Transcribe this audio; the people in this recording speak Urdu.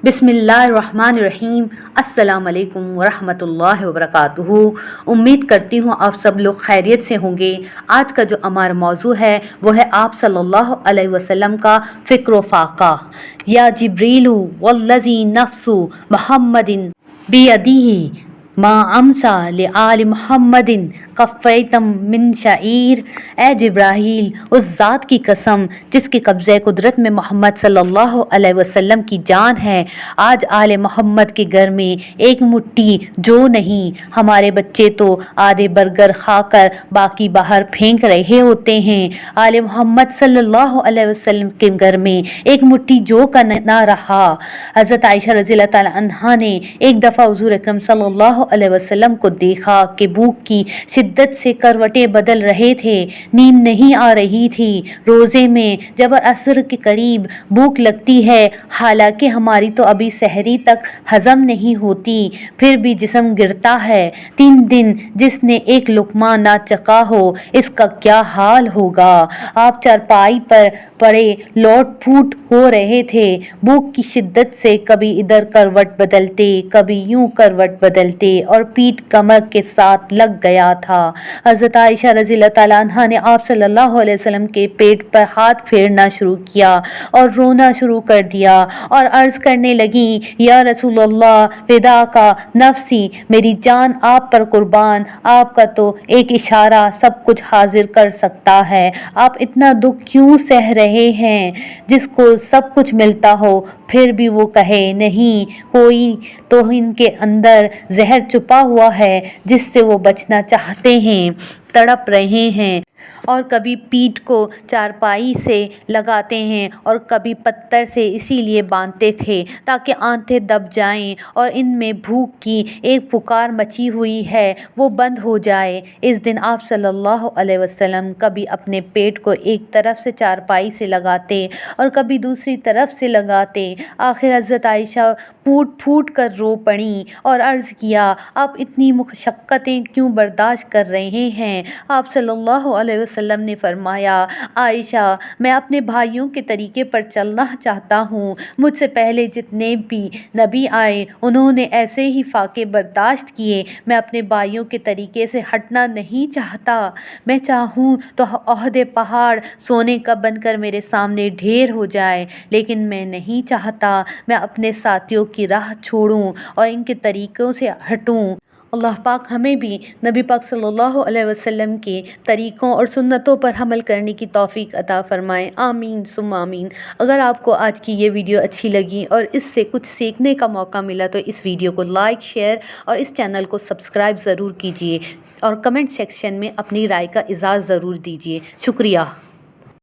بسم اللہ الرحمن الرحیم۔ السلام علیکم ورحمۃ اللہ وبرکاتہ۔ امید کرتی ہوں آپ سب لوگ خیریت سے ہوں گے۔ آج کا جو ہمارا موضوع ہے وہ ہے آپ صلی اللہ علیہ وسلم کا فکر و فاقہ۔ یا جبریل والذی نفس محمد بیدہ ما امسا لآل محمد کفیتم من شعیر۔ اے جبرائیل، اس ذات کی قسم جس کے قبضہ قدرت میں محمد صلی اللہ علیہ وسلم کی جان ہے، آج آل محمد کے گھر میں ایک مٹھی جو نہیں۔ ہمارے بچے تو آدھے برگر کھا کر باقی باہر پھینک رہے ہوتے ہیں، آل محمد صلی اللہ علیہ وسلم کے گھر میں ایک مٹھی جو کا نہ رہا۔ حضرت عائشہ رضی اللہ تعالی عنہا نے ایک دفعہ حضور اکرم صلی اللہ علیہ وسلم کو دیکھا کہ بھوک کی شدت سے کروٹیں بدل رہے تھے، نیند نہیں آ رہی تھی۔ روزے میں جب عصر کے قریب بھوک لگتی ہے، حالانکہ ہماری تو ابھی سحری تک ہضم نہیں ہوتی، پھر بھی جسم گرتا ہے۔ 3 دن جس نے ایک لقمہ نہ چکھا ہو، اس کا کیا حال ہوگا۔ آپ چارپائی پر پڑے لوٹ پھوٹ ہو رہے تھے، بھوک کی شدت سے کبھی ادھر کروٹ بدلتے، کبھی یوں کروٹ بدلتے، اور پیٹھ کمر کے ساتھ لگ گیا تھا۔ حضرت عائشہ رضی اللہ تعالیٰ عنہا نے آپ صلی اللہ علیہ وسلم کے پیٹ پر ہاتھ پھیرنا شروع کیا اور رونا شروع کر دیا اور عرض کرنے لگیں، یا رسول اللہ فدا کا نفسی، میری جان آپ پر قربان، آپ کا تو ایک اشارہ سب کچھ حاضر کر سکتا ہے، آپ اتنا دکھ کیوں سہ رہے ہیں؟ جس کو سب کچھ ملتا ہو پھر بھی وہ کہے نہیں، کوئی تو ان کے اندر زہر چھپا ہوا ہے جس سے وہ بچنا چاہتے ہیں، تڑپ رہے ہیں، اور کبھی پیٹھ کو چارپائی سے لگاتے ہیں اور کبھی پتھر سے اسی لیے باندھتے تھے تاکہ آنتیں دب جائیں اور ان میں بھوک کی ایک پکار مچی ہوئی ہے وہ بند ہو جائے۔ اس دن آپ صلی اللہ علیہ وسلم کبھی اپنے پیٹ کو ایک طرف سے چارپائی سے لگاتے اور کبھی دوسری طرف سے لگاتے۔ آخر حضرت عائشہ پھوٹ پھوٹ کر رو پڑیں اور عرض کیا، آپ اتنی مشقتیں کیوں برداشت کر رہے ہیں؟ آپ صلی اللہ علیہ وسلم نے فرمایا، عائشہ، میں اپنے بھائیوں کے طریقے پر چلنا چاہتا ہوں۔ مجھ سے پہلے جتنے بھی نبی آئے انہوں نے ایسے ہی فاقے برداشت کیے، میں اپنے بھائیوں کے طریقے سے ہٹنا نہیں چاہتا۔ میں چاہوں تو احد پہاڑ سونے کا بن کر میرے سامنے ڈھیر ہو جائے، لیکن میں نہیں چاہتا میں اپنے ساتھیوں کی راہ چھوڑوں اور ان کے طریقوں سے ہٹوں۔ اللہ پاک ہمیں بھی نبی پاک صلی اللہ علیہ وسلم کے طریقوں اور سنتوں پر عمل کرنے کی توفیق عطا فرمائے، آمین ثم آمین۔ اگر آپ کو آج کی یہ ویڈیو اچھی لگی اور اس سے کچھ سیکھنے کا موقع ملا تو اس ویڈیو کو لائک، شیئر اور اس چینل کو سبسکرائب ضرور کیجیے اور کمنٹ سیکشن میں اپنی رائے کا اظہار ضرور دیجیے۔ شکریہ۔